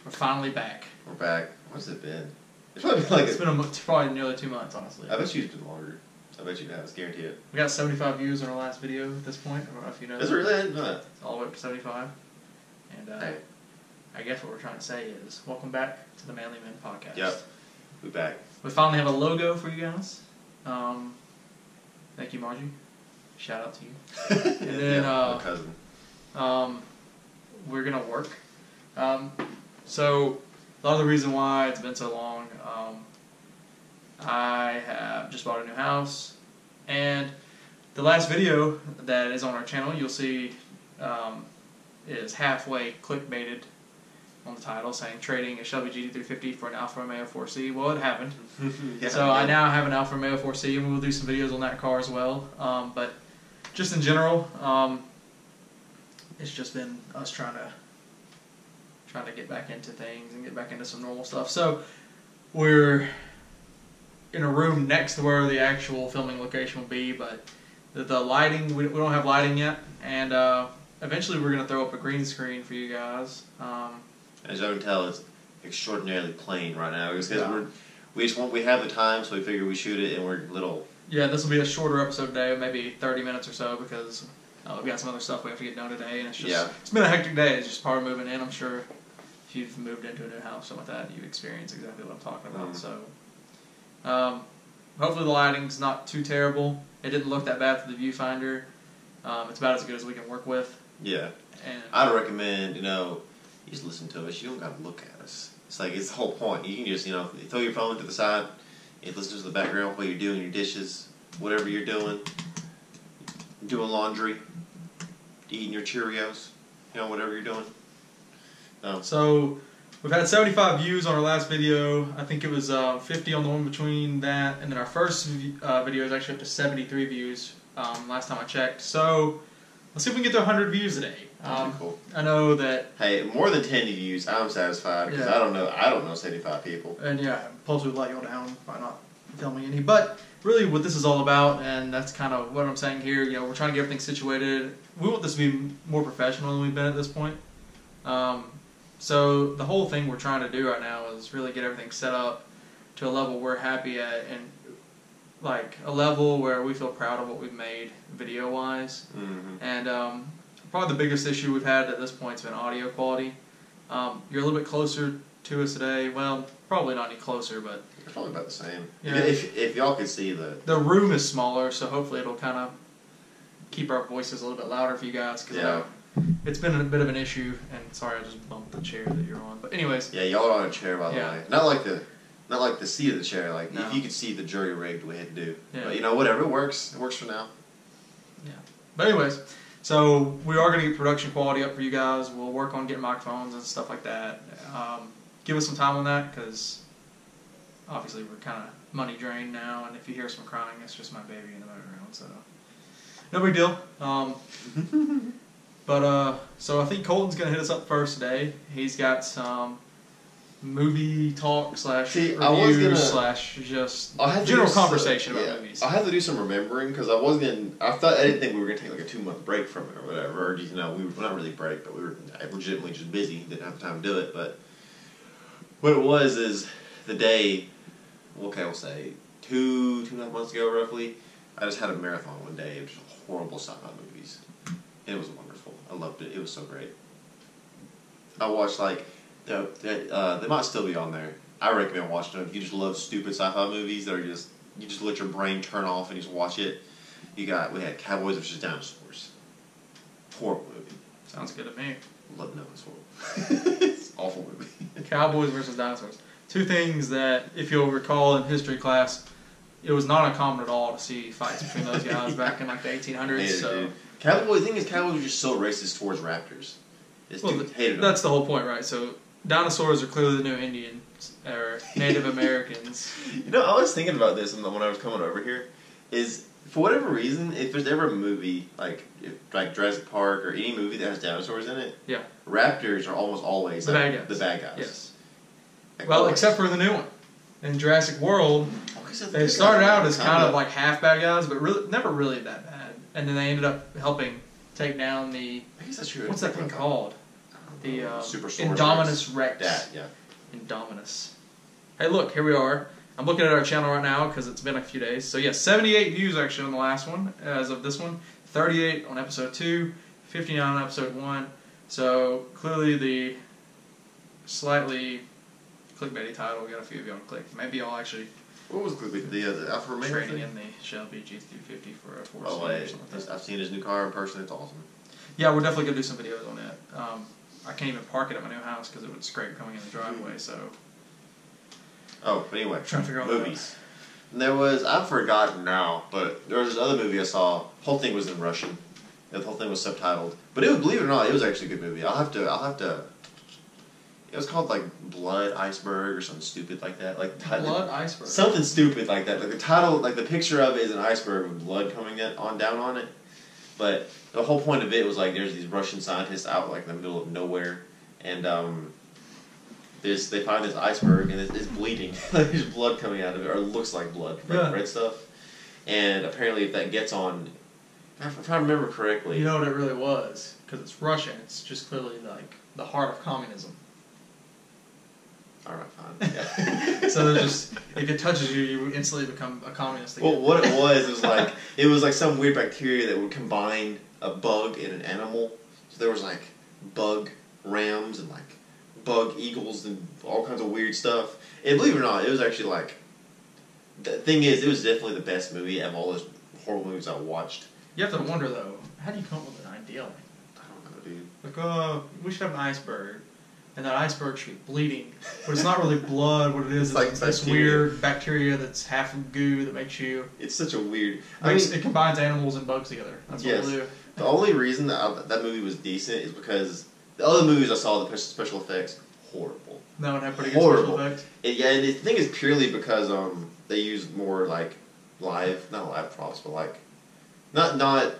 We're finally back. We're back. What's it been? It's probably been like it's been probably nearly 2 months, honestly. I bet you it's been longer. I bet you have. I guarantee it. We got 75 views on our last video at this point. I don't know if you know. Is it really? I didn't know that. It's all the way up to 75. And hey. I guess what we're trying to say is, welcome back to the Manly Men Podcast. Yep. We're back. We finally have a logo for you guys. Thank you, Margie. Shout out to you. And then my cousin. We're gonna work. So a lot of the reason why it's been so long, I have just bought a new house, and the last video that is on our channel, you'll see, is halfway clickbaited on the title, saying trading a Shelby GT350 for an Alfa Romeo 4C. Well, it happened. Yeah, so I now have an Alfa Romeo 4C, and we'll do some videos on that car as well. But just in general, it's just been us trying to get back into things and get back into some normal stuff. So we're in a room next to where the actual filming location will be, but the lighting, we don't have lighting yet, and eventually we're going to throw up a green screen for you guys. As you can tell, it's extraordinarily plain right now because we have the time, so we figure we shoot it, and we're little. Yeah, this will be a shorter episode today, maybe 30 minutes or so, because we've got some other stuff we have to get done today, and it's just it's been a hectic day. It's just part of moving in. I'm sure if you've moved into a new house, something like that, you experience exactly what I'm talking about. So hopefully the lighting's not too terrible. It didn't look that bad through the viewfinder. It's about as good as we can work with. Yeah. And I'd recommend, you just listen to us. You don't got to look at us. It's like, it's the whole point. You can just, throw your phone to the side and listen to the background while you're doing your dishes, whatever you're doing laundry, eating your Cheerios, whatever you're doing. So we've had 75 views on our last video. I think it was 50 on the one between that, and then our first video is actually up to 73 views last time I checked. So let's see if we can get to 100 views today. That'd be cool. I know that. Hey, more than 10 views, I'm satisfied because I don't know 75 people. And plus we'd let y'all down by not filming any. But really, what this is all about, and that's kind of what I'm saying here. We're trying to get everything situated. We want this to be more professional than we've been at this point. So the whole thing we're trying to do right now is really get everything set up to a level we're happy at, and like a level where we feel proud of what we've made video-wise. Mm-hmm. And probably the biggest issue we've had at this point has been audio quality. You're a little bit closer to us today. Well, probably not any closer, but it's probably about the same. Yeah. If y'all could see the room is smaller, so hopefully it'll kind of keep our voices a little bit louder for you guys. Cause it's been a bit of an issue, and sorry I just bumped the chair that you're on. But anyways. Yeah, y'all are on a chair, by the way. Not like the seat of the chair. Like if you could see the jury rigged, we had to do. Yeah. But whatever, it works. It works for now. Yeah. But anyways, so we are going to get production quality up for you guys. We'll work on getting microphones and stuff like that. Give us some time on that, because obviously we're kind of money drained now, and if you hear some crying, it's just my baby in the background. So no big deal. So I think Colton's going to hit us up first today. He's got some movie talk / review / just general conversation about movies. I have to do some remembering because I didn't think we were going to take like a 2-month break from it or whatever. Or, we were not really break, but we were legitimately just busy. Didn't have time to do it. But what it was is the day, okay, we'll say 2.5 months ago roughly, I just had a marathon one day of just horrible sci-fi movies. And it was wonderful. I loved it. It was so great. I watched they might still be on there. I recommend watching them if you just love stupid sci-fi movies that are you just let your brain turn off and just watch it. We had Cowboys vs. Dinosaurs. Horrible movie. Sounds good to me. No, it's horrible. It's an awful movie. Cowboys vs. Dinosaurs. Two things that, if you'll recall in history class, it was not uncommon at all to see fights between those guys back in like the 1800s. The thing is, Cowboys were just so racist towards raptors. That's the whole point, right? So dinosaurs are clearly the new Indians or Native Americans. I was thinking about this when I was coming over here. Is for whatever reason, if there's ever a movie like Jurassic Park or any movie that has dinosaurs in it, raptors are almost always the bad guys. Yes. Except for the new one in Jurassic World. They started out as kind of like half bad guys, but really, never really that bad. And then they ended up helping take down the... I guess that's true. What's that thing called? The Super Indominus Rex. That, yeah. Indominus. Hey, look, here we are. I'm looking at our channel right now because it's been a few days. So yeah, 78 views actually on the last one as of this one. 38 on episode 2, 59 on episode 1. So clearly the slightly clickbaity title got a few of y'all clicked. Maybe y'all actually. What was the Alfa Romeo trading thing? in the Shelby G350 for a 4 Oh, or something like that. I've seen his new car in person. It's awesome. Yeah, we're definitely gonna do some videos on that. I can't even park it at my new house because it would scrape coming in the driveway. So. Oh, but anyway, trying to figure out movies. And there was, I've forgotten now, but there was this other movie I saw. The whole thing was in Russian. The whole thing was subtitled. But it was, believe it or not, it was actually a good movie. I'll have to. It was called like Blood Iceberg or something stupid like that. Like Blood Iceberg. Something stupid like that. Like the title, like the picture of it is an iceberg with blood coming down on it. But the whole point of it was like there's these Russian scientists out like in the middle of nowhere, and they find this iceberg and it's bleeding. There's blood coming out of it, or it looks like blood, red stuff. And apparently, if that gets on, if I remember correctly, you know what it really was, because it's Russian. It's just clearly like the heart of communism. All right, fine. Yeah. So there's just if it touches you, you instantly become a communist again. Well, what it was like some weird bacteria that would combine a bug and an animal. So there was like bug rams and like bug eagles and all kinds of weird stuff. And believe it or not, it was actually like the thing is, it was definitely the best movie of all those horrible movies I watched. You have to wonder though, how do you come up with an idea like that? I don't know, dude. Like, we should have an iceberg. And that iceberg should be bleeding, but it's not really blood. What it is, like it's this weird bacteria that's half goo that makes you. It's such a weird. It combines animals and bugs together. That's what it'll do. The only reason that movie was decent is because the other movies I saw, the special effects, horrible. No, it had pretty good special effects. And the thing is purely because they used more like not live props, but like not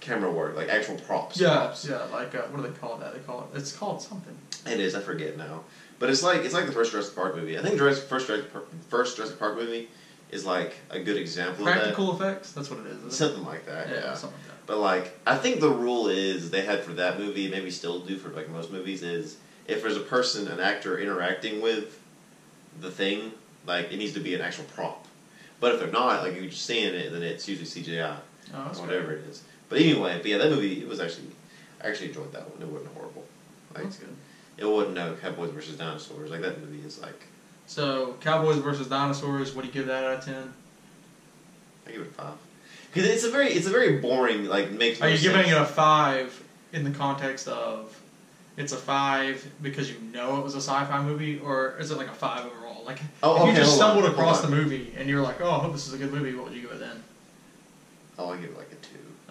camera work, like actual props. Like what do they call that? It's called something. It is, I forget now. But it's like the first Jurassic Park movie. I think first Jurassic Park movie is like a good example of that. Practical effects? That's what it is, isn't something like that, yeah. Something like that. But like, I think the rule is they had for that movie, maybe still do for like most movies, is if there's an actor interacting with the thing, like it needs to be an actual prop. But if they're not, like you're just seeing it, then it's usually CGI. Oh, that's or whatever great. it is. But anyway, that movie, I actually enjoyed that one. It wasn't horrible. Like, that's good. It wasn't Cowboys versus Dinosaurs. Like that movie is like. So Cowboys versus Dinosaurs. What do you give that out of 10? I give it a 5. Because it's a very boring like makes. Are you sense. giving it a 5 in the context of it's a 5 because you know it was a sci-fi movie, or is it like a 5 overall? Like if you just stumbled across the movie and you're like, oh, I hope this is a good movie. What would you give it then? Oh, I give it like a 2.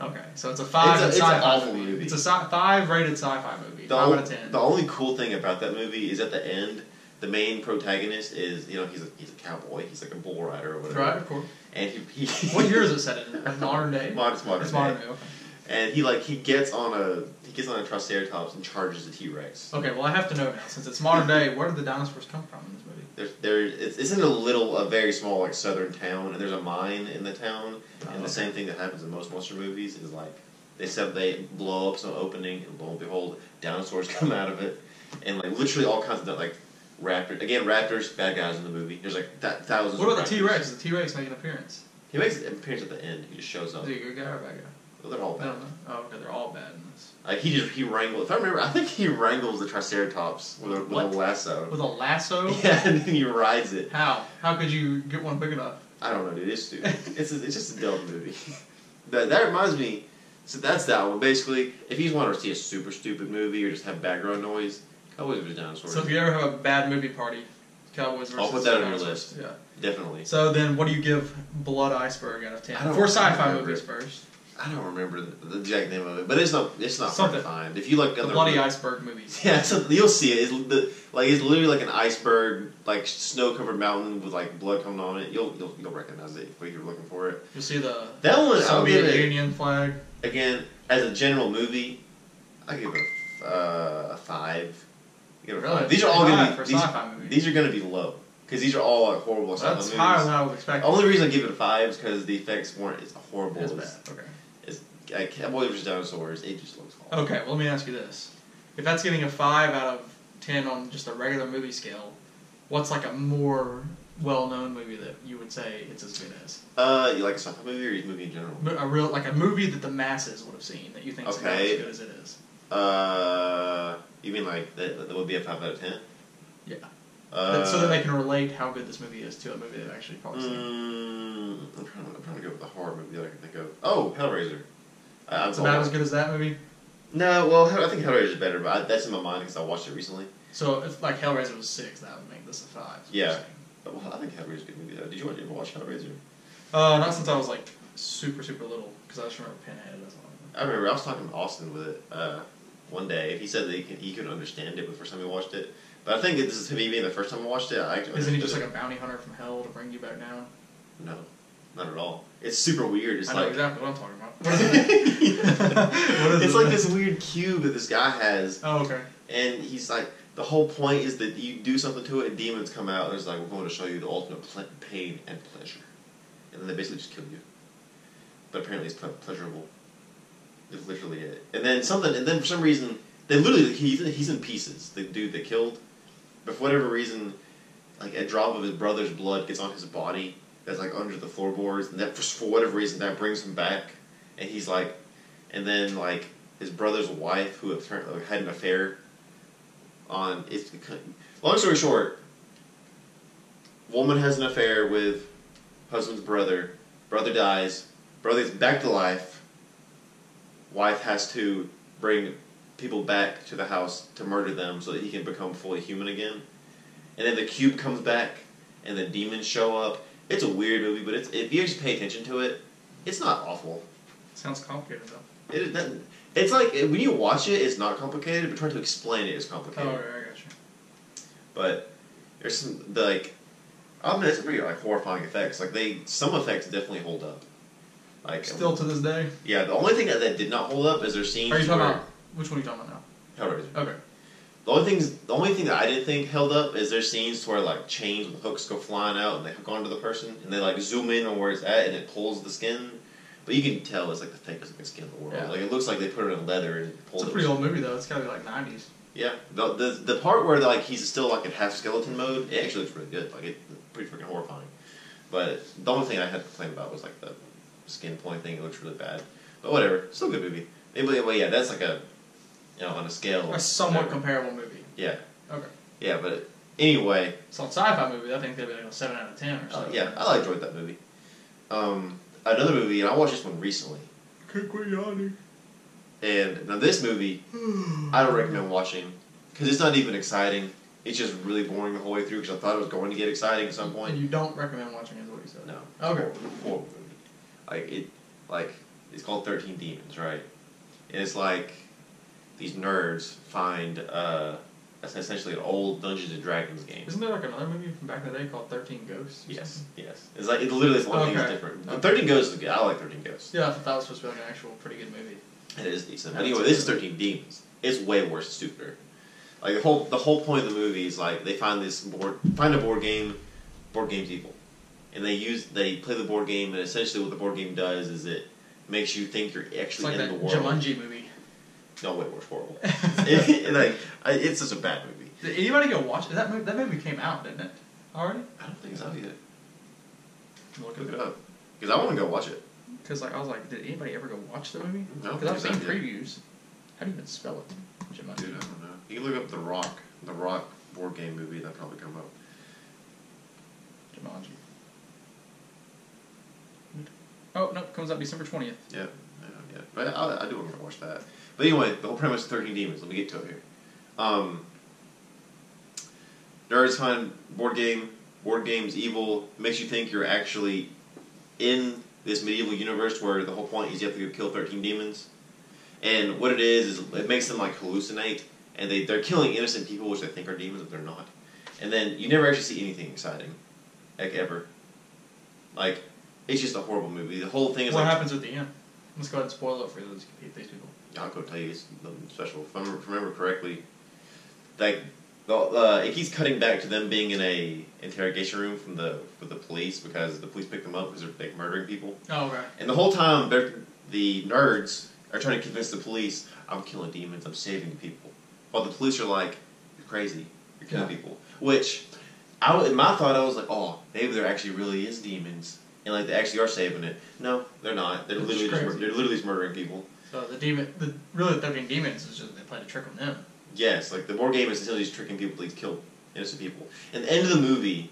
Okay, so it's a 5 it's sci-fi an awful movie. It's a 5 rated sci-fi movie. 5 out of 10. The only cool thing about that movie is at the end, the main protagonist is he's a cowboy. He's like a bull rider or whatever. Right, of course. And he what year is it set in? Like modern day. Modern It's day. modern day. Okay. And he gets on a Triceratops and charges the T-Rex. Okay, well I have to know now, since it's modern day, where did the dinosaurs come from in this movie? It's in a very small like southern town, and there's a mine in the town. And the same thing that happens in most monster movies is like they blow up some opening, and lo and behold, dinosaurs come out of it, and like literally all kinds of like raptors, bad guys in the movie. There's like thousands. What about of the T-Rex? Does the T-Rex make an appearance? He makes an appearance at the end. He just shows up. Is he a good guy or a bad guy? Well, they're all bad. Oh, okay, they're all bad in this. Like he wrangles. If I remember, I think he wrangles the Triceratops with a lasso. With a lasso? Yeah, and then he rides it. How? How could you get one big enough? I don't know, dude. It's stupid. it's just a dumb movie. That reminds me. So that's that one. Basically, if you want to see a super stupid movie or just have background noise, Cowboys vs. Dinosaurs. So if you ever have a bad movie party, Cowboys versus I'll put that on your Dinosaurs. list. Yeah, definitely. So then, what do you give Blood Iceberg out of 10? I don't For sci-fi remember. movies first. I don't remember the exact name of it, but it's not hard Something. to find. If you look The other Bloody Iceberg movies. yeah, you'll see it. It's literally like an iceberg, like snow-covered mountain with like blood coming on it. You'll recognize it if you're looking for it. You'll see the That one, I'll give Soviet it Union flag. again as a general movie. I give it a 5. Give it a 5. These are all going to be sci-fi movies. These are going to to be low because these are all like horrible sci-fi That's movies. higher than I was expecting. The only reason I give it a 5 is because the effects weren't as horrible It's as bad. Okay. Cowboys vs. Dinosaurs. It just looks horrible. Okay, well, let me ask you this. if that's getting a 5 out of 10 on just a regular movie scale, what's like a more well-known movie that you would say it's as good as? You like a sci-fi movie or a movie in general? A movie that the masses would have seen that you think is about as good as it is. You mean like that would be a 5 out of 10? Yeah. So that they can relate how good this movie is to a movie they've actually probably seen. I'm trying to go with a horror movie that I can think of. Oh, Hellraiser. It's about as good as that movie? No, well, I think Hellraiser is better, but that's in my mind because I watched it recently. So if like Hellraiser was 6, that would make this a 5. Yeah. Well, I think Hellraiser is a good movie though. Did you ever watch Hellraiser? Not since I was like super little, because I just remember Pinhead. That's all. I remember I was talking to Austin with it one day. He said that he couldn't understand it the first time he watched it. But I think this is me being the first time I watched it. I actually Isn't he just like a bounty hunter from hell to bring you back down? No, not at all. It's super weird. It's I know exactly what I'm talking about. What is it? It's like this weird cube that this guy has. Oh, okay. And he's like, the whole point is that you do something to it and demons come out and it's like, we're going to show you the ultimate pain and pleasure. And then they basically just kill you. But apparently it's pleasurable. It's literally it. And then for some reason, they literally, he's in pieces. The dude they killed. But for whatever reason, like a drop of his brother's blood gets on his body that's like under the floorboards, and that for whatever reason that brings him back, and he's like, and then like his brother's wife who apparently had an affair on it's long story short, woman has an affair with husband's brother dies, brother's back to life, wife has to bring people back to the house to murder them so that he can become fully human again. And then the cube comes back, and the demons show up. It's a weird movie, but if you just pay attention to it, it's not awful. Sounds complicated though. It's like when you watch it, it's not complicated, but trying to explain it is complicated. Oh, I got you. But there's some I mean, it's pretty like horrifying effects. Like some effects definitely hold up. Like still to this day. Yeah, the only thing that did not hold up is their scenes. Are you talking about which one are you talking about now? Hellraiser. Okay. The only thing that I didn't think held up is their scenes where like chains with hooks go flying out and they hook onto the person and they like zoom in on where it's at and it pulls the skin. But you can tell it's like the fakest looking skin in the world. Yeah. Like it looks like they put it in leather and pulled it. It's a pretty old movie though. It's gotta be like 90s. Yeah. The part where like he's still like in half skeleton mode, it actually looks really good. Like it's pretty freaking horrifying. But the only thing I had to complain about was like the skin pulling thing. It looks really bad. But whatever. Still a good movie. Anyway, yeah, that's like a on a scale. A somewhat comparable movie. Yeah. Okay. Yeah, but anyway. So on sci-fi movie, I think they'd be like a 7 out of 10 or something. Yeah, I enjoyed that movie. Another movie, and I watched this one recently. And now this movie, I don't recommend watching because it's not even exciting. It's just really boring the whole way through because I thought it was going to get exciting at some point. And you don't recommend watching it, is what you said? No. Okay. Horrible movie. It's called 13 Demons, right? And it's like these nerds find essentially an old Dungeons and Dragons game. Isn't there like another movie from back in the day called 13 Ghosts? Yes. It's like it literally is one thing is different. Okay. 13 Ghosts is good. I like 13 Ghosts. Yeah, I thought that was supposed to be like an actual pretty good movie. It is decent. But anyway, this is 13 Demons. It's way worse and stupider. Like the whole point of the movie is like they find a board game. Board game's evil, and they play the board game, and essentially what the board game does is it makes you think you're actually in the world. It's like that Jumanji movie. No, way worse, horrible. It's just a bad movie. Did anybody go watch it? That movie came out, didn't it? Already? I don't think it's out yet. Look it up. Because I want to go watch it. Because I was like, did anybody ever go watch the movie? No. Because I've seen previews. How do you even spell it? Jumanji. Dude, I don't know. You can look up The Rock board game movie. That'll probably come up. Jumanji. Oh, no, it comes out December 20th. Yeah. But I do want to watch that. But anyway, the whole premise of 13 Demons. Let me get to it here. Nerds find board game's evil, makes you think you're actually in this medieval universe where the whole point is you have to go kill 13 demons. And what it is it makes them like hallucinate, and they're killing innocent people which they think are demons, but they're not. And then you never actually see anything exciting. Like ever. Like, it's just a horrible movie. The whole thing is what happens at the end? Let's go ahead and spoil it for these people. I'll go tell you, it's nothing special. If I remember correctly, like it keeps cutting back to them being in a interrogation room with the police because the police pick them up because they're like, murdering people. Oh, okay. And the whole time, the nerds are trying to convince the police, I'm killing demons, I'm saving people. while the police are like, "You're crazy, you're killing people." Which, in my thought, I was like, "Oh, maybe there actually really is demons, and like they actually are saving it." No, they're not. They're literally just murdering people. So the 13 demons is just they play a trick on them. Yes, like the board game is essentially just tricking people to kill innocent people. And the end of the movie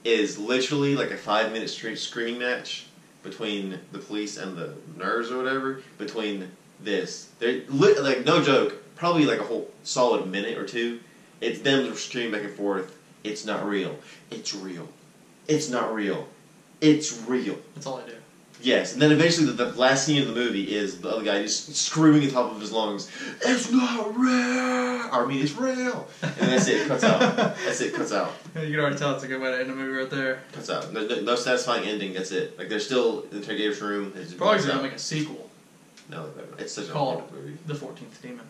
is literally like a 5-minute screaming match between the police and the nerds or whatever. Between this, they're like no joke, probably like a whole solid minute or two. It's them screaming back and forth. It's not real. It's real. It's not real. It's real. That's all I do. Yes, and then eventually the last scene of the movie is the other guy just screaming at the top of his lungs, "It's not real!" I mean, it's real! And that's it, cuts out. That's it, cuts out. You can already tell it's a good way to end the movie right there. Cuts out. No satisfying ending, that's it. Like, they're still in the interrogator's room. Probably going to make a sequel. No, it's such a called horrible movie. The 14th Demon.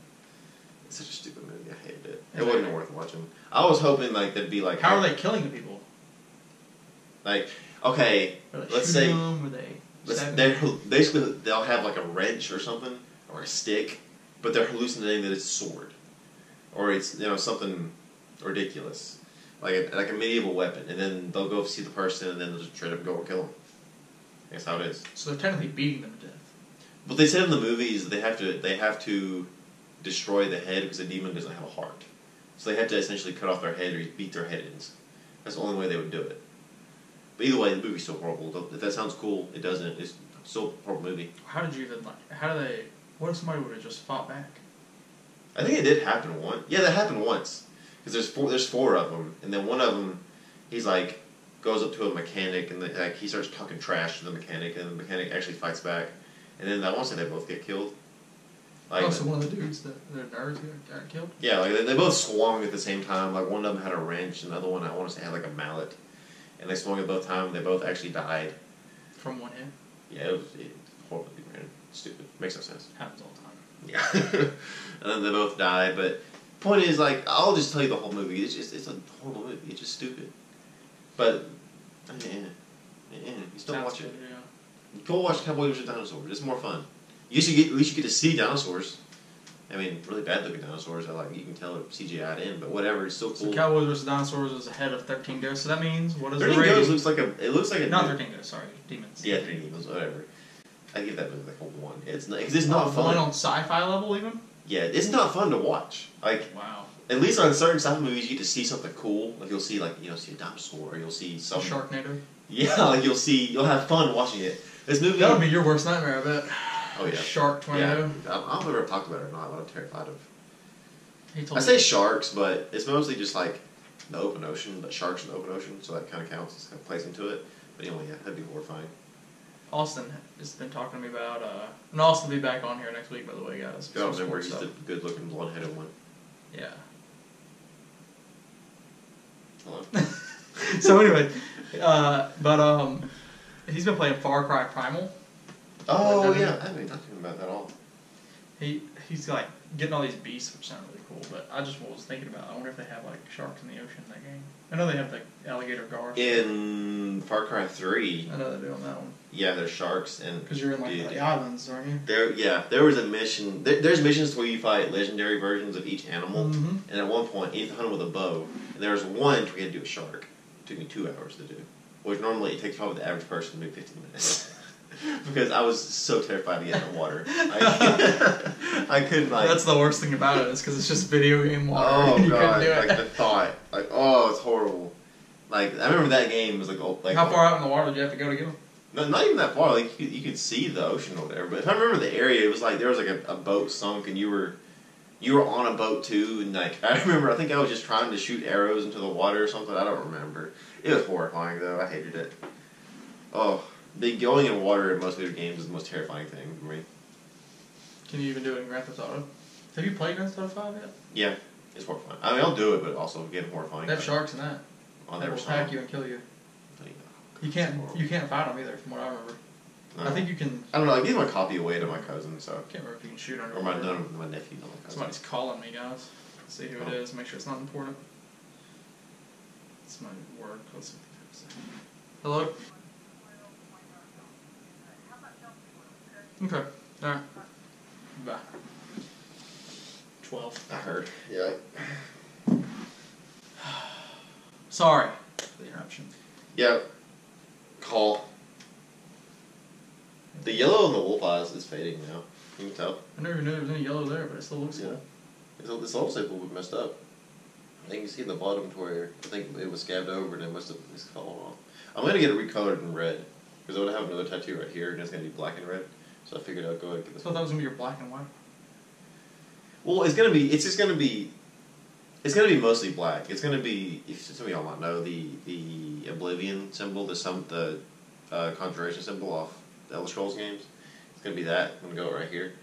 It's such a stupid movie, I hated it. It wasn't worth watching. I was hoping, like, there'd be, like... How are they killing the people? Like, okay, let's say... Basically, they'll have like a wrench or something, or a stick, but they're hallucinating that it's a sword, or it's something ridiculous, like a medieval weapon, and then they'll go see the person, and then they'll just straight up go and kill them. That's how it is. So they're technically beating them to death. But they said in the movies they have to destroy the head because the demon doesn't have a heart, so they have to essentially cut off their head or beat their head in. That's the only way they would do it. But either way, the movie's still horrible. If that sounds cool, it doesn't. It's still a horrible movie. How did you even how do they... What if somebody would have just fought back? I think it did happen once. Yeah, that happened once. Because there's four of them, and then one of them, he's like, goes up to a mechanic, and he starts talking trash to the mechanic, and the mechanic actually fights back. And then I want to say they both get killed. Like, so one of the dudes that they're nerds got killed? Yeah, like they both swung at the same time. Like one of them had a wrench, and the other one, I want to say, had like a mallet. And they swung at both times, and they both actually died. From one hit? Yeah, it was horribly random. Stupid. Makes no sense. Happens all the time. Yeah. And then they both died, but point is, like, I'll just tell you the whole movie. It's a horrible movie. It's just stupid. But, you still watch it. Yeah. Go watch Cowboys vs. Dinosaurs. It's more fun. At least you get to see dinosaurs. I mean, really bad looking dinosaurs. You can tell they're CGI'd in, but whatever. It's still cool. So Cowboys vs. Dinosaurs is ahead of 13 Ghosts. So that means what is 13 the rating? Ghosts looks like a not 13 Ghosts. Sorry, Demons. Yeah, 13 Demons. Whatever. I give that movie like a 1. It's not fun. One on sci-fi level even. Yeah, it's not fun to watch. Like, wow. At least on certain sci-fi movies, you get to see something cool. Like you'll see see a dinosaur, or you'll see some Sharknado. Yeah, like you'll have fun watching it. This movie. That would be your worst nightmare, I bet. Oh yeah. Shark tornado. Yeah. I don't know if I've talked about it or not, but I'm terrified of. I say sharks, but it's mostly just like the open ocean, but sharks in the open ocetion, so that kind of counts. It kind of plays into it. But anyway, yeah, that'd be horrifying. Austin has been talking to me about, and Austin will be back on here next week, by the way, guys. Yeah, where he's the good-looking, blonde-headed one. Yeah. Hello. So anyway, he's been playing Far Cry Primal. Oh yeah, I haven't been talking about that at all. He's like getting all these beasts, which sound really cool. But I just was thinking about, I wonder if they have like sharks in the ocean in that game. I know they have like alligator gar. In Far Cry 3. I know they do on that one. Yeah, there's sharks and. Because you're in like the islands, aren't you? There was a mission. There's missions where you fight legendary versions of each animal, and at one point you have to hunt them with a bow. And there was one where you had to do a shark. It took me 2 hours to do, which normally it takes probably the average person maybe 15 minutes. Because I was so terrified to get in the water. I couldn't like. That's the worst thing about it is because it's just video game water. Oh you god! Do it. Like the thought, like it's horrible. Like I remember that game was like. How far out in the water did you have to go to get them? No, not even that far. Like you could see the ocean or whatever. But if I remember the area, it was like there was like a boat sunk, and you were on a boat too. And like I think I was just trying to shoot arrows into the water or something. I don't remember. It was horrifying though. I hated it. Oh. Going in water in most video games is the most terrifying thing for me. Can you even do it in Grand Theft Auto? Have you played Grand Theft Auto 5 yet? Yeah, it's horrifying. I mean, I'll do it, but also get horrifying. They have sharks in that. They will attack you and kill you. You can't fight them either, from what I remember. No. I think you can. I don't know. I gave my copy away to my cousin, so. I can't remember if you can shoot under. Or my nephew. Somebody's calling me, guys. Let's see who it is. Make sure it's not important. It's my work. Let's see what they have to say. Hello. Okay. Alright. Bye. 12th. I heard. Yeah. Sorry for the interruption. Yeah. Call. The yellow on the wolf eyes is fading now. You can tell. I never knew there was any yellow there, but it still looks cool. This old staple was messed up. You can see the bottom to where I think it was scabbed over and it must have just fallen off. I'm going to get it recolored in red because I would have another tattoo right here and it's going to be black and red. So I figured I'd go ahead and get this. I thought that was going to be your black and white. Well, it's just going to be mostly black. It's going to be, if some of y'all might know, the Oblivion symbol, the Conjuration symbol off the Elder Scrolls games. It's going to be that. I'm going to go right here.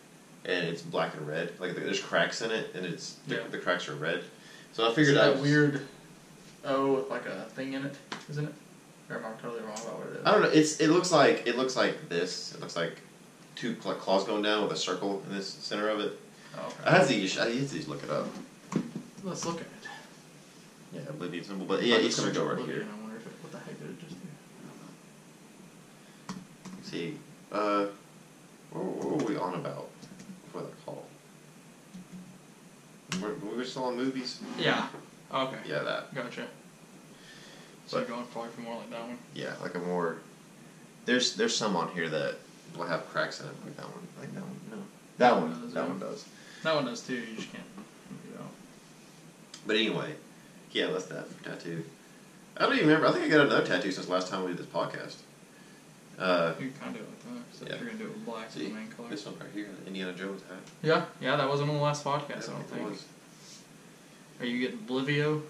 And it's black and red. Like there's cracks in it and the cracks are red. So I figured out that weird O with like a thing in it, isn't it? Or am I totally wrong about what it is? I don't know. It looks like this. It looks like two claws going down with a circle in the center of it. Oh, okay. I have to look it up. Let's look at it. Yeah, Oblivion symbol, but yeah, it's gonna go right here. I wonder what the heck did it just do? See, what were we on about before that call? Were we still on movies? Yeah. Okay. Yeah, that. Gotcha. So you're going probably for more like that one? Yeah, like a more. There's some on here that will have cracks in it, like that one. Like that one. No. That one does. That one does. That one does too. You just can't. You know. But anyway, yeah, that's that for tattoo. I don't even remember. I think I got another tattoo since last time we did this podcast. You can kind of do it like that. So yeah. You're gonna do it with black as the main color. This one right here, the Indiana Jones hat. Yeah, that wasn't on the last podcast. I don't think. Was. Are you getting Oblivio?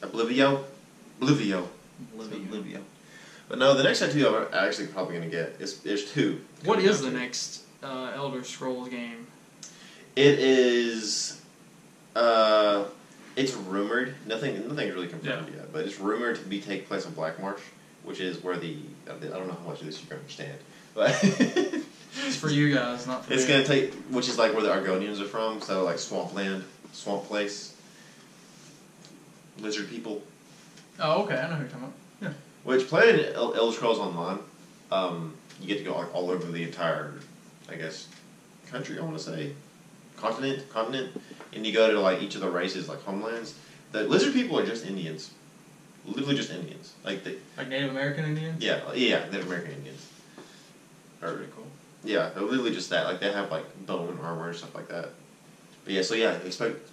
Oblivio. But no, the next tattoo I'm actually probably gonna get is there's two. What is the next Elder Scrolls game? It is. It's rumored. Nothing's really confirmed yet, but it's rumored to take place on Black Marsh, which is where I don't know how much of this you can understand, but it's for you guys, not for me. It's gonna take, which is like where the Argonians are from, so like swampland, swamp place, lizard people. Oh, okay, I know who you're talking about. Yeah. Which playing Elder Scrolls Online, you get to go like all over the entire, I guess, country. I want to say, continent, and you go to like each of the races, like homelands. The lizard people are just Indians, literally just Indians, like Native American Indians. Yeah, Native American Indians. Pretty cool. Yeah, they're literally just that. Like they have like bone armor and stuff like that. But yeah, so yeah, expect.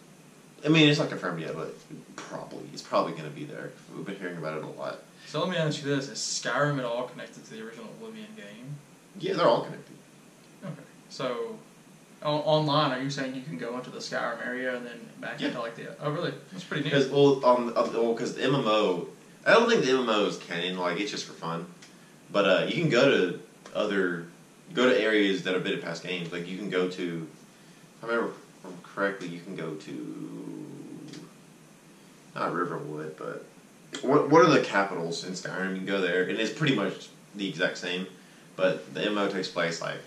I mean, it's not confirmed yet, but it's probably going to be there. We've been hearing about it a lot. So let me ask you this: is Skyrim at all connected to the original Oblivion game? Yeah, they're all connected. Okay, so online, are you saying you can go into the Skyrim area and then back into like the? Oh, really? That's pretty neat. Because because the MMO, I don't think the MMO is canon. Like it's just for fun. But you can go to areas that have been in past games. Like you can go to, if I remember correctly, you can go to not Riverwood, but what are the capitals in Skyrim? You can go there, and it's pretty much the exact same. But the MMO takes place like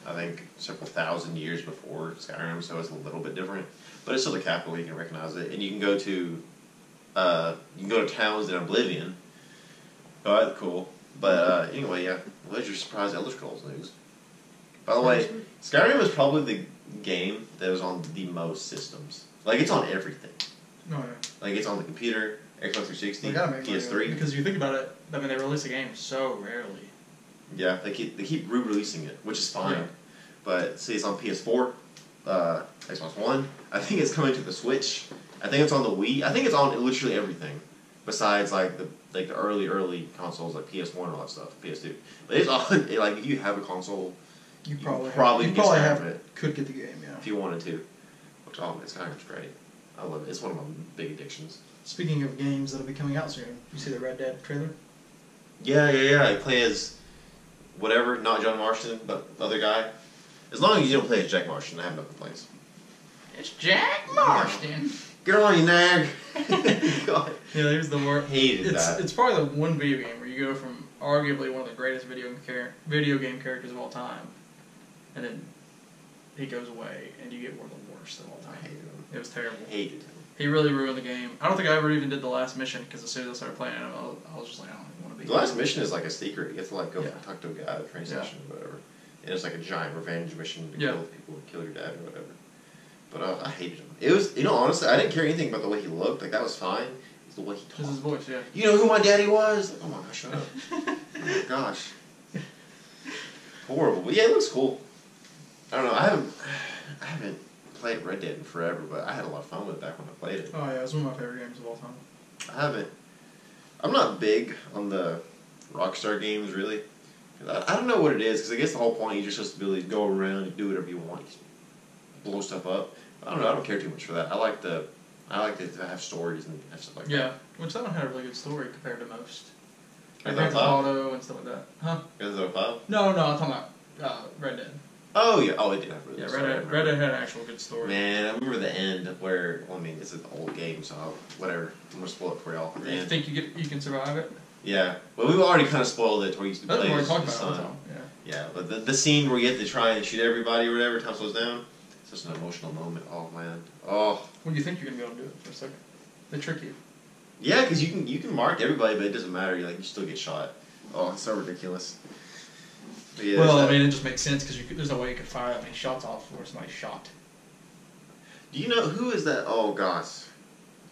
I think several thousand years before Skyrim, so it's a little bit different. But it's still the capital; you can recognize it, and you can go to towns in Oblivion. Oh, that's cool. But anyway, yeah. What's your surprise Elder Scrolls news? By the way, Skyrim was probably the game that was on the most systems. Like it's on everything. Oh yeah. Like it's on the computer, Xbox 360, PS3. Because if you think about it, I mean they release a game so rarely. Yeah, they keep re-releasing it, which is fine. Yeah. But see, it's on PS4, Xbox One. I think it's coming to the Switch. I think it's on the Wii. I think it's on literally everything, besides like the early consoles like PS1 and all that stuff, PS2. But it's on like if you have a console, you probably could get the game, yeah, if you wanted to. Which Skyrim's great. I love it. It's one of my big addictions. Speaking of games that'll be coming out soon, you see the Red Dead trailer? Yeah. I play as whatever, not John Marston, but the other guy. As long as you don't play as Jack Marston, I have no complaints. It's Jack Marston. Get on, you nag. God. Yeah, there's the word. Hated that. It's probably the one video game where you go from arguably one of the greatest video game characters of all time, and then he goes away, and you get one of the worst of all time. I hated him. It was terrible. Hated him. He really ruined the game. I don't think I ever even did the last mission because as soon as I started playing it, I was just like, I don't even want to be. The last mission is like a secret. You have to like go Yeah. talk to a guy at a train station or whatever. And it's like a giant revenge mission to kill people and kill your dad or whatever. But I hated him. It was, honestly, I didn't care anything about the way he looked. Like, that was fine. It's the way he talked. This is his voice, yeah. You know who my daddy was? Like, oh my gosh, shut up. Oh my gosh. Horrible. But yeah, it looks cool. I don't know. I haven't played Red Dead in forever, but I had a lot of fun with it back when I played it. Oh yeah, it's one of my favorite games of all time. I'm not big on the Rockstar games, really. I don't know what it is, because I guess the whole point, you're just supposed to be able to go around and do whatever you want. You blow stuff up. I don't know, I don't care too much for that. I like to have stories and have stuff like that. Yeah, which that one had a really good story compared to most. Like Grand Grand Theft Theft Auto? Auto and stuff like that. Huh? Grand Theft Auto 5? No, I'm talking about Red Dead. Oh, yeah. Oh, it did have a really Yeah, good story. Red Dead had an actual good story. Man, I remember the end where, well, I mean, it's an old game, so whatever. I'm going to spoil it for y'all. You think you can survive it? Yeah. Well, we've already kind of spoiled it where you used to That's play what we as talked his about all the son. time. Yeah. Yeah, but the scene where you have to try and shoot everybody or whatever, time slows down, it's such an emotional moment. Oh, man. Oh. Well, you think you're going to be able to do it for a second. They trick you. Yeah, because you can mark everybody, but it doesn't matter. You still get shot. Oh, it's so ridiculous. But yeah, Well, I mean, it just makes sense because there's no way you could fire that many shots off before somebody's shot. do you know who is that? Oh gosh,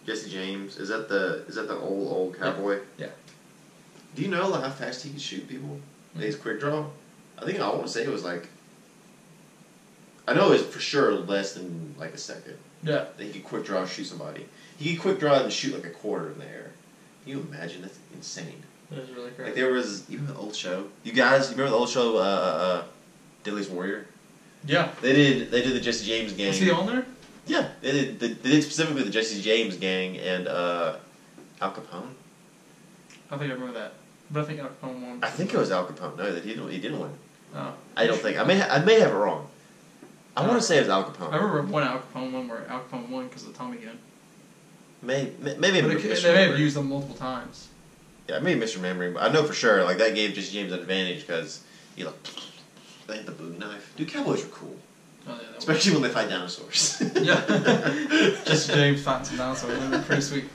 Jesse James. Is that the old cowboy? Yeah. Do you know how fast he can shoot people? His quick draw. I want to say it was like. I know it's for sure less than like a second. Yeah. That he could quick draw and shoot somebody. He could quick draw and shoot like a quarter in the air. Can you imagine? That's insane. That is really crazy. Like there was, you know the old show? You guys, you remember the old show, Deadliest Warrior? Yeah. They did the Jesse James gang. Is he on there? Yeah, they did specifically the Jesse James gang and Al Capone. I think I remember that. But I think Al Capone won. I think it was Al Capone. No, that he didn't win. Oh. I don't think. I may have it wrong. I want to say it was Al Capone. I remember one Al Capone one where Al Capone won because of the Tommy gun. Maybe But they may have used them multiple times. Yeah, maybe misremembering, but I know for sure like that gave Jesse James an advantage because he like they had the bowie knife. Dude, cowboys are cool. Oh, yeah, Especially when they fight dinosaurs. Yeah. Jesse James fighting some dinosaurs. That'd be pretty sweet.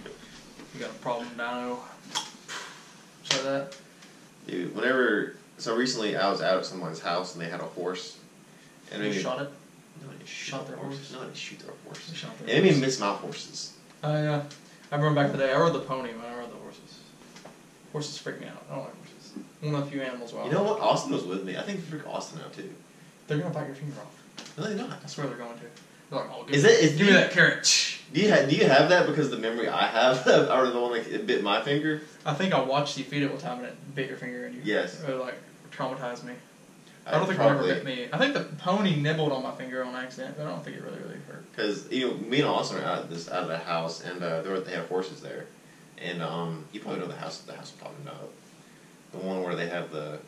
You got a problem, dino. Show that. Dude, so recently I was out at someone's house and they had a horse. And You shot it? No, they Shot their horse? No, they shoot their horse. They shot their It made me horse. miss my horses. Oh, yeah. I remember back in the day, I rode the pony when I rode the horses. Horses freak me out. I don't like horses. One of the few animals wild. You know what? Austin was with me. I think we freak Austin out too. They're going to bite your finger off. No, they're not. I swear they're going to. They're like, oh, Give me that carrot. Do you have that because the memory I have are the one that bit my finger? I think I watched you feed it one time and it bit your finger and you Yes. Like traumatized me. I don't think it ever bit me. I think the pony nibbled on my finger on accident, but I don't think it really hurt. Because me and Austin are out of the house, and they have horses there, and you probably know the house I'm talking about, the one where they have the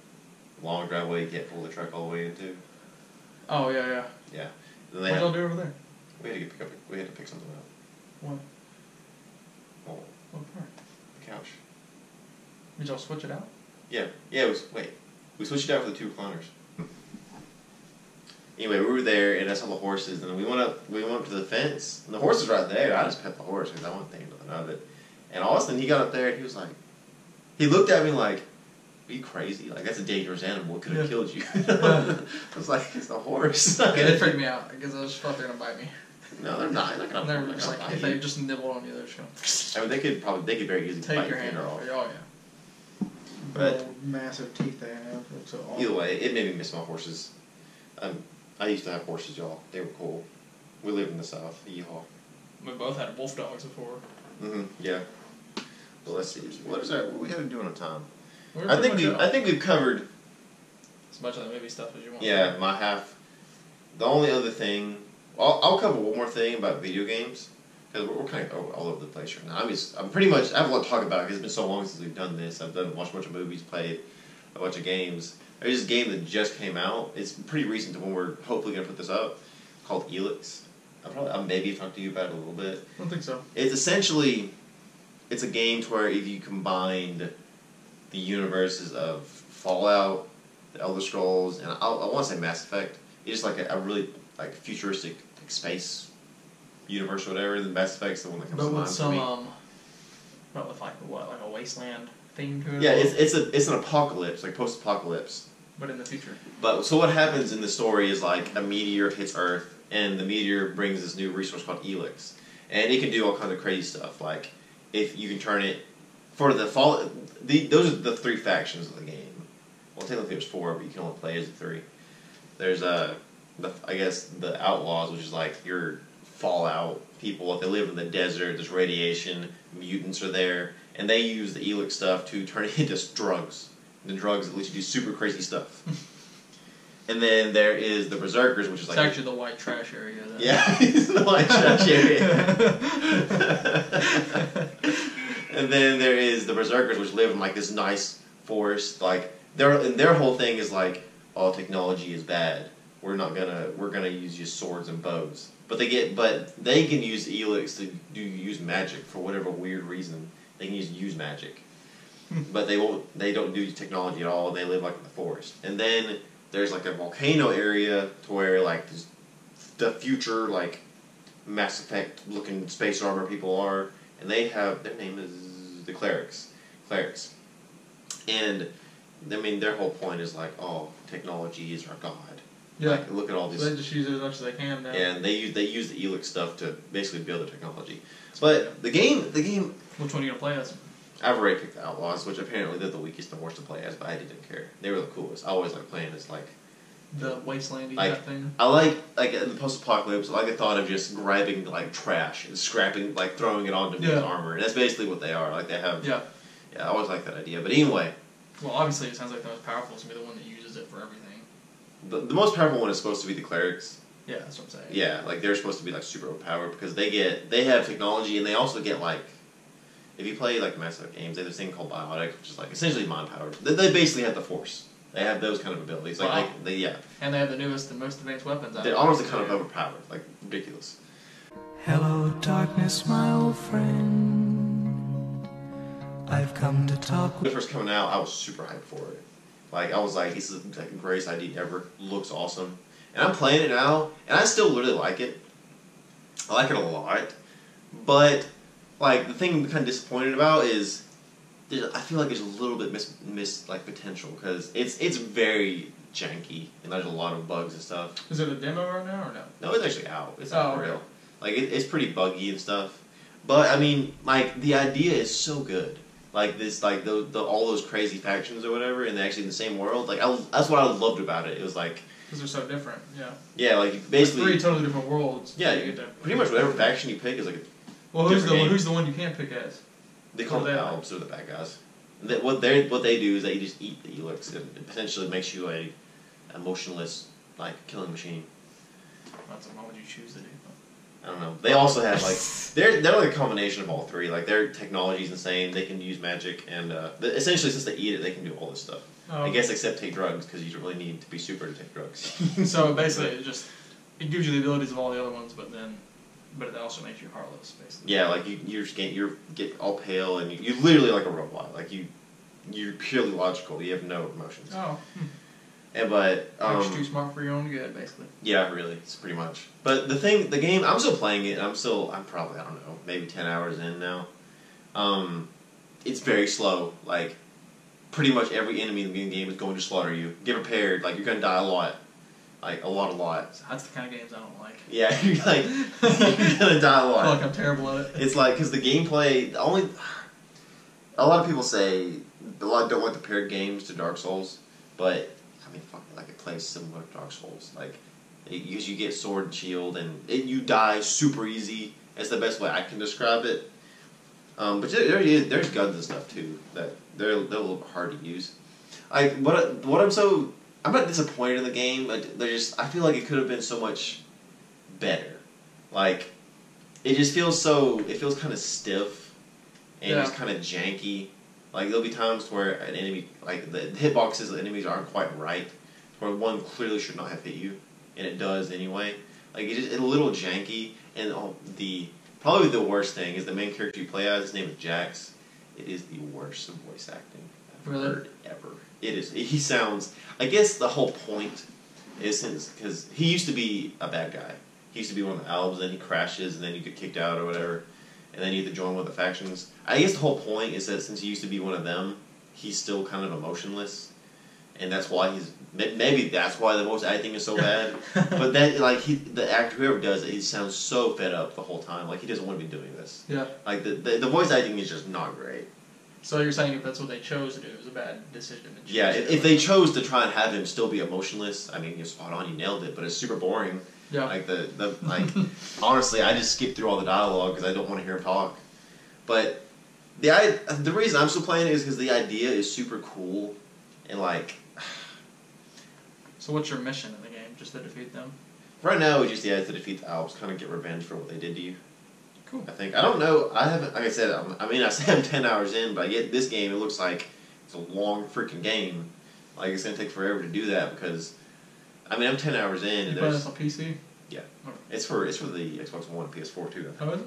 long driveway you can't pull the truck all the way into. Oh yeah. Yeah. What did y'all do over there? We had to pick something up. What? Oh, What part? the couch. Did y'all switch it out? Yeah. We switched it out for the two recliners. Anyway, we were there, and I saw the horses, and we went up to the fence, and the horse was right there. I just pet the horse because I wasn't thinking nothing of it. And Austin, he got up there, and he was like, he looked at me like, "Are you crazy? Like that's a dangerous animal. It could have killed you." I was like, "It's a horse." Yeah, they freaked me out because I just thought they were gonna bite me. No, they're not. They're not They're gonna just like bite if you. they just nibbled on you, they're just gonna I mean, they could very easily take bite your hand finger off. Oh yeah. But little massive teeth they have. Look so awful. either way, it made me miss my horses. I used to have horses, y'all. They were cool. We lived in the South. Yeehaw. We both had wolf dogs before. Yeah. Well, let's see. What are we having doing on time? We're I pretty much think we've covered. as much of the movie stuff as you want. Yeah, my half. The only other thing, I'll cover one more thing about video games because we're kind of all over the place right now. I'm pretty much. I have a lot to talk about because it's been so long since we've done this. I've watched a bunch of movies, played a bunch of games. There's this game that just came out. It's pretty recent to when we're hopefully going to put this up. Called Elix. I'll maybe talk to you about it a little bit. I don't think so. It's essentially, it's a game to where if you combined the universes of Fallout, the Elder Scrolls, and I want to say Mass Effect. It's just like a really like futuristic like space universe or whatever. The Mass Effect's the one that comes to mind for me. But with like a wasteland theme to it. Yeah, it's an apocalypse, like post-apocalypse. But in the future. But so what happens in the story is like a meteor hits Earth and the meteor brings this new resource called Elix, and it can do all kinds of crazy stuff. Like if you can turn it for the fall, those are the 3 factions of the game. Well, technically there's 4, but you can only play as the 3. There's I guess the outlaws, which is like your Fallout people. If they live in the desert, there's radiation, mutants are there, and they use the Elix stuff to turn it into drugs. The drugs that let you do super crazy stuff. And then there is the Berserkers, which is like... It's actually the white trash area, though. Yeah, it's the white trash area. And then there is the Berserkers, which live in like this nice forest. Like their whole thing is like, oh, technology is bad. We're gonna use just swords and bows. But they can use Elix to use magic for whatever weird reason. They can use magic. But they don't do technology at all, and they live like in the forest. And then there's like a volcano area to where like the future like Mass Effect looking space armor people are, and they have, their name is the clerics. And I mean their whole point is like, oh, technology is our god. Yeah. Like, look at all these. So they just use it as much as they can now. Yeah, and they use the Elix stuff to basically build the technology. But the game. Which one are you gonna play as? I've already picked the Outlaws, which apparently they're the weakest and worst to play as, but I didn't care. They were the coolest. I always like playing as like the wastelandy like, type thing. I like the post-apocalypse. I like the thought of just grabbing like trash and scrapping, like throwing it onto people's armor, and that's basically what they are. Like they have. Yeah. Yeah, I always like that idea. But anyway. Well, obviously, it sounds like the most powerful is gonna be the one that uses it for everything. The most powerful one is supposed to be the clerics. Yeah, that's what I'm saying. Yeah, like they're supposed to be like super overpowered because they have technology, and they also get like, if you play like Mass Effect games, they have this thing called biotic, which is like essentially mind powered. They basically have the Force. They have those kind of abilities. Like wow. yeah. And they have the newest and most advanced weapons. They're honestly kind of overpowered, like ridiculous. Hello, darkness, my old friend. I've come to talk. When it first coming out, I was super hyped for it. Like I was like, this is like the greatest idea ever. Looks awesome, and I'm playing it now, and I still really like it. I like it a lot, but like the thing I'm kind of disappointed about is, I feel like there's a little bit miss like potential because it's very janky and there's a lot of bugs and stuff. Is it a demo right now or no? No, it's actually out. It's out for real. Okay. Like it's pretty buggy and stuff, but I mean, like the idea is so good. Like this, like all those crazy factions or whatever, and they're actually in the same world. Like that's what I loved about it. It was like because they're so different. Yeah. Yeah, like basically like 3 totally different worlds. Yeah, pretty much whatever faction you pick is like. Well, who's the one you can't pick as? They call them elves, or the bad guys. What they do is they just eat the Elix, and it potentially makes you a emotionless like killing machine. Why would you choose to do? I don't know. They also have like they're like a combination of all 3. Like their technology's insane. They can use magic, and essentially since they eat it, they can do all this stuff. I guess except take drugs because you don't really need to be super to take drugs. So basically, it gives you the abilities of all the other ones, but it also makes you heartless, basically. Yeah, like you get all pale, and you literally like a robot. Like you're purely logical. You have no emotions. Oh. And but you're too smart for your own good, basically. Yeah, really, it's pretty much. But the game, I'm still playing it. I'm probably, I don't know, maybe 10 hours in now. It's very slow. Like pretty much every enemy in the game is going to slaughter you. Get prepared. Like you're gonna die a lot. Like a lot. So that's the kind of games I don't like. Yeah, you're like you're gonna die a lot. I feel like I'm terrible at it. It's like because the gameplay a lot of people say a lot don't like the paired games to Dark Souls, but I mean, fuck it, like it plays similar to Dark Souls. Like you get sword and shield, and you die super easy. That's the best way I can describe it. But there's guns and stuff too that they're a little bit hard to use. I'm not disappointed in the game, but I feel like it could have been so much better. Like it feels kind of stiff and just kind of janky. Like there'll be times where an enemy, like the hitboxes of enemies aren't quite right, where one clearly should not have hit you, and it does anyway. Like it's a little janky, and probably the worst thing is the main character you play as. His name is Jax. It is the worst voice acting I've heard ever. It is. He sounds. I guess the whole point is because he used to be a bad guy. He used to be one of the elves, and he crashes, and then you get kicked out or whatever, and then you have to join one of the factions. I guess the whole point is that since he used to be one of them, he's still kind of emotionless, and that's why maybe that's why the voice acting is so bad. But then like the actor whoever does it, he sounds so fed up the whole time. Like he doesn't want to be doing this. Yeah. Like the voice acting is just not great. So you're saying if that's what they chose to do, it was a bad decision. Yeah, if they chose to try and have him still be emotionless, I mean, you're spot on, you nailed it. But it's super boring. Yeah. Like like honestly, I just skip through all the dialogue because I don't want to hear him talk. But the reason I'm still playing it is because the idea is super cool, and like. So what's your mission in the game? Just to defeat them? Right now, it's just to defeat the Alps, kind of get revenge for what they did to you. Cool. I think I don't know. I haven't, like I said. I say I'm 10 hours in, but I get this game. It looks like it's a long freaking game. Like it's gonna take forever to do that because, I mean, I'm 10 hours in. You play this on PC? Yeah, it's for the Xbox One, and PS4 too. How is it?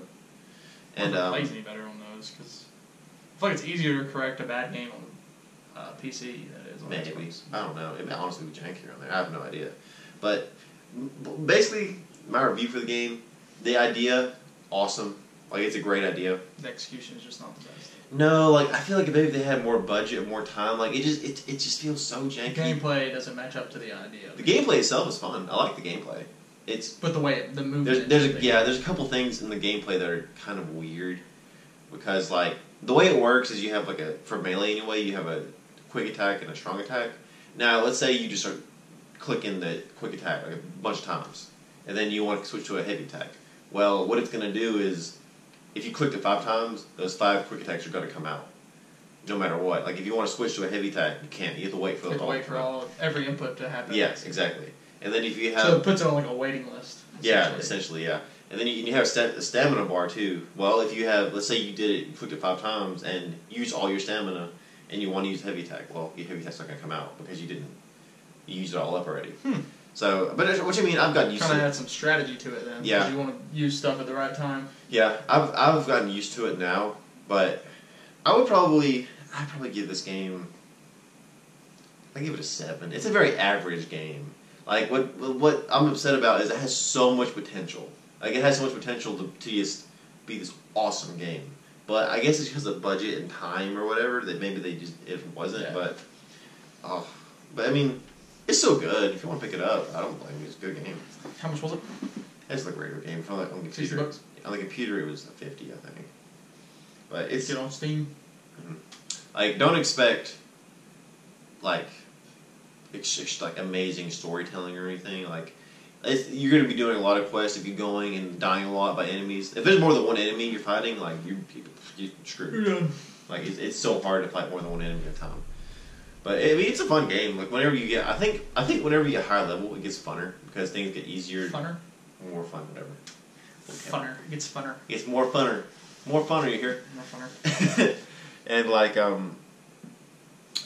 And I don't think it plays any better on those because I feel like it's easier to correct a bad game on PC than it is on maybe. Xbox. I don't know. It may honestly be jankier on there. I have no idea. But basically, my review for the game, the idea, awesome. Like it's a great idea. The execution is just not the best. No, like I feel like maybe if they had more budget, more time, like it just feels so janky. The gameplay doesn't match up to the idea. The gameplay itself is fun. I like the gameplay. But the way the movement. There's a couple things in the gameplay that are kind of weird because like the way it works is you have like for melee anyway, you have a quick attack and a strong attack. Now let's say you just start clicking the quick attack like a bunch of times, and then you want to switch to a heavy attack. Well, what it's going to do is if you clicked it 5 times, those 5 quick attacks are going to come out, no matter what. Like if you want to switch to a heavy attack, you can't. You have to wait for every input to happen. Yes, exactly. And then if you have so it puts it on like a waiting list. Essentially, yeah. And then you have a stamina bar too. Well, if you have, let's say you clicked it 5 times and used all your stamina, and you want to use heavy attack, well, your heavy attack's not going to come out because you used it all up already. So, but what you mean? I've gotten used to it. Kind of add some strategy to it then. Yeah. Because you want to use stuff at the right time. Yeah, I've gotten used to it now, but I'd probably give this game. I give it a 7. It's a very average game. Like what I'm upset about is it has so much potential. Like it has so much potential to just be this awesome game. But I guess it's because of budget and time or whatever that maybe it wasn't. Yeah. But I mean, it's so good. If you want to pick it up, I don't blame you. It's a good game. How much was it? It's like a regular game. On the computer, $60? On the computer, it was 50, I think. But it's on Steam. Mm-hmm. Like, don't expect like amazing storytelling or anything. Like, you're going to be doing a lot of quests if you're going and dying a lot by enemies. If there's more than one enemy you're fighting, like you're screwed. Yeah. Like it's so hard to fight more than one enemy at a time. But I mean, it's a fun game. Like whenever you get, I think whenever you get higher level, it gets funner because things get easier. Funner. More fun, whatever. Okay. Funner. It gets funner. It's more funner. More funner. You hear? More funner. And like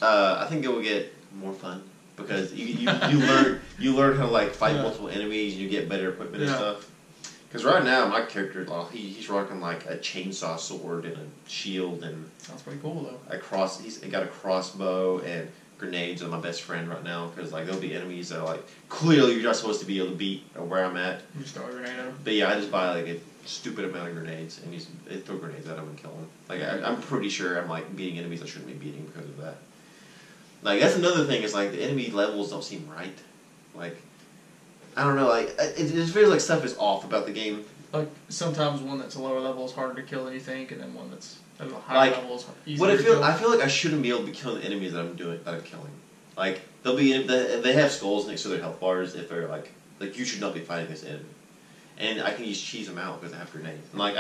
I think it will get more fun because you learn how to like fight multiple enemies and you get better equipment and stuff. Because right now my character, he's rocking like a chainsaw sword and a shield and sounds pretty cool though. He's got a crossbow and grenades on my best friend right now because like there'll be enemies that are like clearly you're not supposed to be able to beat where I'm at. You just throw a grenade at him. But yeah, I just buy like a stupid amount of grenades and they throw grenades at him and kill him. Like I'm pretty sure I'm like beating enemies I shouldn't be beating because of that. Like that's another thing is like the enemy levels don't seem right. Like I don't know, like it just feels like stuff is off about the game. Like sometimes one that's a lower level is harder to kill than you think, and then one that's at a higher level is easier to kill. I feel like I shouldn't be able to be killing the enemies that I'm killing. Like they have skulls next to their health bars if they're like you should not be fighting this enemy, and I can just cheese them out because I have grenades. And like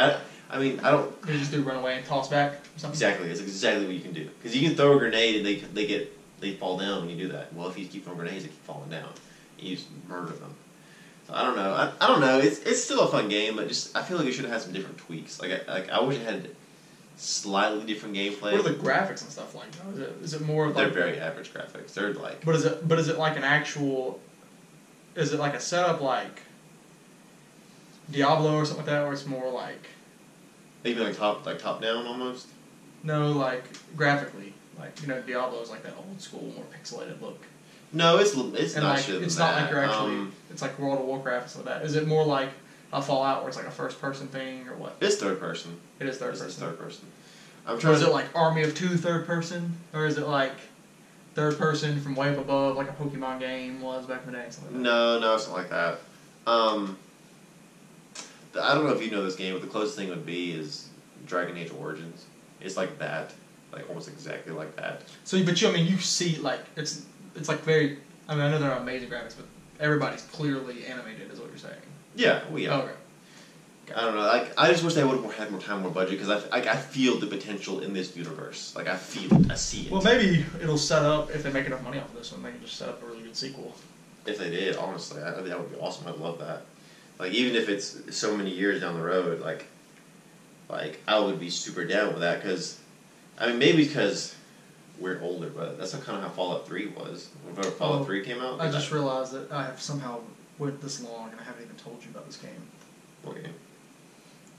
I mean I don't. You just do run away and toss back or something. Exactly, it's exactly what you can do because you can throw a grenade and they fall down when you do that. Well, if you keep throwing grenades, they keep falling down. You just murder them. So I don't know. I don't know. It's still a fun game, but just I feel like it should have had some different tweaks. Like I wish it had slightly different gameplay. What are the graphics and stuff like? Is it more? They're very average graphics. They're like. But is it like an actual? Is it like a setup like Diablo or something like that, or it's more like? Maybe like top down almost. No, like graphically, like Diablo is like that old school, more pixelated look. No, it's not like, shit. It's not like you're actually. It's like World of Warcraft and stuff like that. Is it more like a Fallout where it's like a first person thing or what? It's third person. It is third person. It's third person. Or is it like Army of Two third person, or is it like third person from way up above, like a Pokemon game was back in the day? Something like that? No, it's not like that. I don't know if you know this game, but the closest thing would be is Dragon Age Origins. It's like that, like almost exactly like that. So, but you see, like it's like very. I mean, I know they're not amazing graphics, but everybody's clearly animated, is what you're saying. Yeah, well, yeah. Okay. I don't know. Like, I just wish they would have had more time, more budget, because I feel the potential in this universe. Like, I feel it. I see it. Well, maybe it'll set up if they make enough money off of this one. They can just set up a really good sequel. If they did, honestly, I think that would be awesome. I'd love that. Like, even if it's so many years down the road, like I would be super down with that, because, I mean, maybe because we're older, but that's kind of how Fallout 3 was. When Fallout 3 came out. I just realized that I have somehow went this long and I haven't even told you about this game. What game?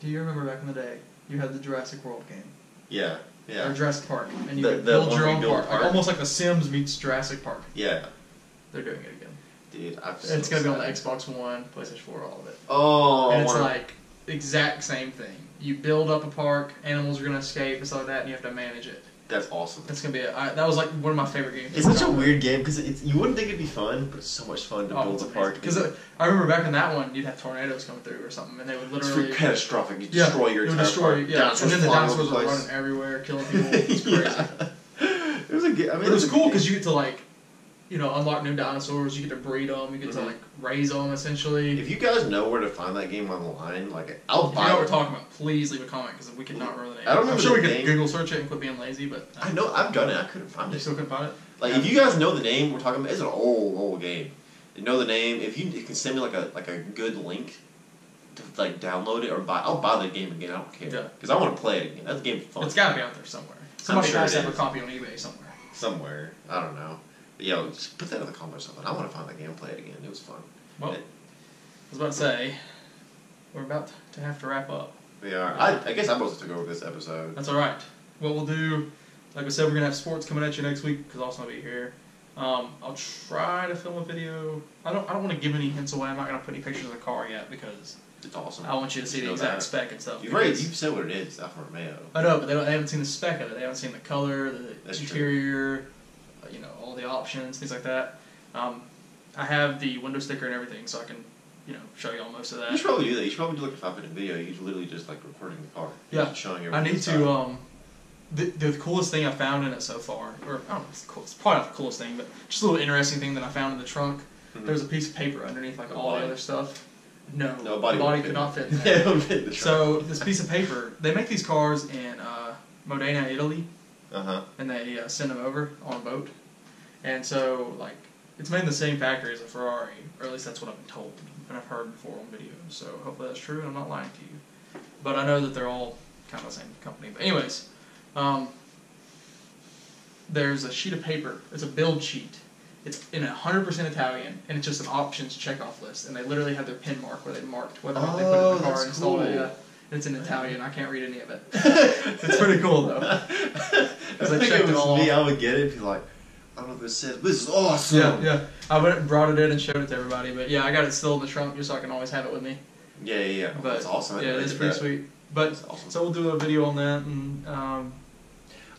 Do you remember back in the day, you had the Jurassic World game? Yeah. Or Jurassic Park. And you could the build one your where you own build park. a park? Like, almost like The Sims meets Jurassic Park. Yeah. They're doing it again. Dude, It's going to be on the Xbox One, PlayStation 4, all of it. Oh, and it's like, exact same thing. You build up a park, animals are going to escape, and stuff like that, and you have to manage it. That's awesome. That's going to be that was like one of my favorite games. It's such a weird game, because you wouldn't think it'd be fun, but it's so much fun to build a park. Because I remember back in that one, you'd have tornadoes coming through or something, and they would literally... It's catastrophic. You destroy your entire park. Yeah, and then the dinosaurs were running everywhere, killing people. It's crazy. It was a good... I mean, But it was cool because you get to, like, unlock new dinosaurs, you get to breed them, you get to, like, raise them, essentially. If you guys know where to find that game online, like, I'll buy it. If you know what we're talking about, please leave a comment, because we could not remember the name. I don't remember I'm sure we the could name. Google search it and quit being lazy, but... I know, I've done it, I couldn't find You it. still couldn't find it? Like, if you guys know the name we're talking about, it's an old game. You know the name, if you can send me, like a good link to, like, download it or I'll buy the game again, I don't care. Yeah. Because I want to play it again. That game's fun. It's got to be out there somewhere. Somebody sure has to it have a is. copy on eBay somewhere. Somewhere. I don't know. But, yo, just put that in the comments or something. I want to find that game and play it again. It was fun. Well, I was about to say, we're about to have to wrap up. We are. I guess I mostly took over this episode. That's alright. What we'll do, like I said, we're going to have sports coming at you next week, because I'll be here. I'll try to film a video. I don't want to give any hints away. I'm not going to put any pictures of the car yet, because It's awesome. I want you to see the exact spec and stuff. You've said what it is. It's Alfa Romeo. I know, but they haven't seen the spec of it. They haven't seen the color, the That's interior, all the options, things like that. I have the window sticker and everything, so I can, show you all most of that. You should probably do that. You should probably do like a 5-minute video. You literally just like recording the car. Yeah. Just showing everything. I need to. The coolest thing I found in it so far, or I don't know, it's cool. It's probably not the coolest thing, but just a little interesting thing that I found in the trunk. Mm-hmm. There's a piece of paper underneath, like all the other stuff. No, the body could not fit in Yeah, there. it would fit in the trunk. So this piece of paper, they make these cars in Modena, Italy, and they send them over on a boat. And so, like, it's made in the same factory as a Ferrari, or at least that's what I've been told, and I've heard before on videos. So hopefully that's true, and I'm not lying to you. But I know that they're all kind of the same company. But anyways, there's a sheet of paper. It's a build sheet. It's in 100% Italian, and it's just an options checkoff list. And they literally have their pin mark where they marked whether or not they put it in the car and installed it. Yeah. It's in Italian. I can't read any of it. It's pretty cool though. Because I think if it was me, I would get it and be like, I don't know what this says, but this is awesome. Yeah. I went and brought it in and showed it to everybody. But yeah, I got it still in the trunk just so I can always have it with me. Yeah. But that's awesome. Yeah, it's pretty sweet. But awesome. So we'll do a video on that, and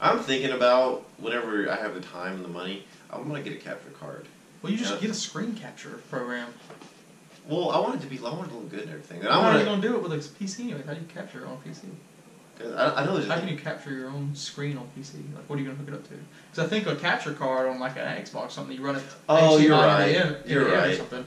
I'm thinking about whenever I have the time and the money, I'm gonna get a capture card. Well, you just get a screen capture program. Well, I want it to look good and everything. And How are you gonna do it with a PC? Like, how do you capture it on PC? Cause I know there's. How can you capture your own screen on PC? Like, what are you gonna hook it up to? Because I think a capture card on like an Xbox, something you run it. Oh, you're HDMI right. You're right. Or something.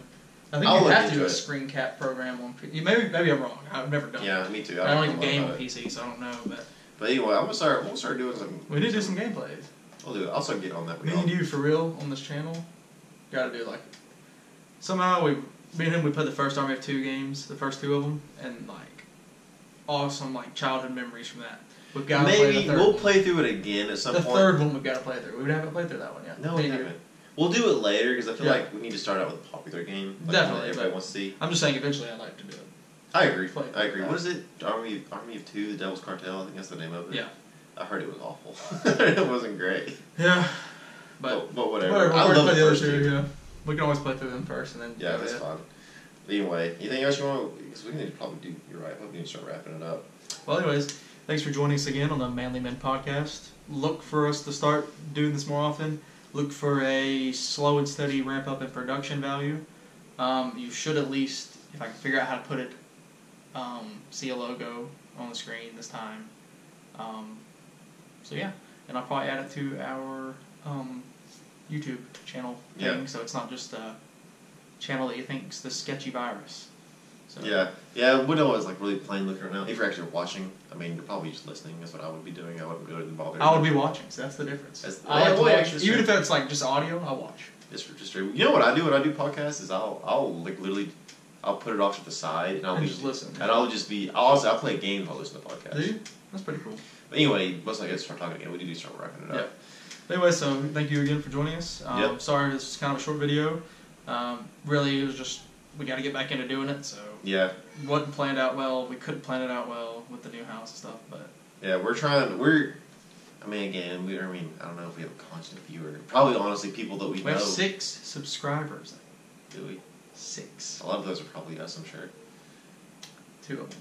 I think you have to do a screen cap program on PC. Maybe I'm wrong. I've never done it. Yeah, me too. I don't even game on PC, so I don't know. But anyway, we'll start doing some. We need to do some gameplays. We'll do it. I'll start getting on that. Me and you, for real, on this channel, gotta do like... Somehow, me and him, we played the first Army of Two games, the first two of them, and like, awesome like childhood memories from that. We've got to play the third we'll one. play through it again at some point. The third one we've got to play through. We haven't played through that one yet. No, we haven't. We'll do it later because I feel Yeah. like we need to start out with a popular game. Like Definitely, everybody wants to see. I'm just saying, eventually I'd like to do it. I agree. Play I agree. that. What is it? Army of Two, The Devil's Cartel. I think that's the name of it. Yeah. I heard it was awful. It wasn't great. Yeah. But whatever. We'll I love play the other first two. two. Yeah. We can always play through them first, and then Yeah, that's fine. Anyway, anything else you want? Because we need to probably do. You're right. We need to start wrapping it up. Well, anyways, thanks for joining us again on the Manly Men podcast. Look for us to start doing this more often. look for a slow and steady ramp up in production value. You should at least, if I can figure out how to put it, see a logo on the screen this time. So yeah, and I'll probably add it to our YouTube channel thing, so it's not just a channel that you think's the sketchy virus. So. Yeah, it wouldn't always like really plain looking around. If you're actually watching, I mean, you're probably just listening. That's what I would be doing. I wouldn't really bother. I would be watching, so that's the difference. I like to watch, even if it's like just audio. I'll watch. Just you know what I do? When I do podcasts, is I'll like literally, I'll put it off to the side and I'll just listen. And I'll just be. I'll play games while I listen to podcasts. Do you? That's pretty cool. But anyway, once I get to start talking again, we need to start wrapping it up. Yeah. Anyway, so thank you again for joining us. Sorry, this was kind of a short video. Really, it was just we got to get back into doing it. So yeah, it wasn't planned out well. We couldn't plan it out well with the new house and stuff. But yeah, we're trying. I mean, again, I don't know if we have a constant viewer. Probably, honestly, people that we know. We have 6 subscribers. Do we? 6. A lot of those are probably us, I'm sure. 2 of them.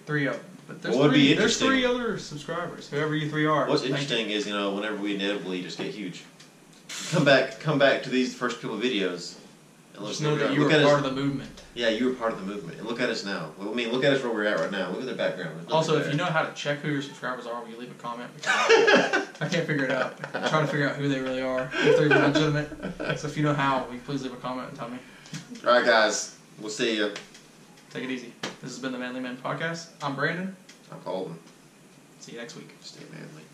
3 of them. But there's, there's 3 other subscribers. Whoever you 3 are. What's interesting is, whenever we inevitably just get huge, come back to these first couple of videos. And just know that you were part of the movement. Yeah, you were part of the movement. And look at us now. I mean, look at us where we're at right now. Look at the background. Also, if you know how to check who your subscribers are, will you leave a comment? I can't figure it out. I'm trying to figure out who they really are, if they're legitimate. So if you know how, will you please leave a comment and tell me? Alright, guys. We'll see you. Take it easy. This has been the Manly Men Podcast. I'm Brandon. I'm Colton. See you next week. Stay manly.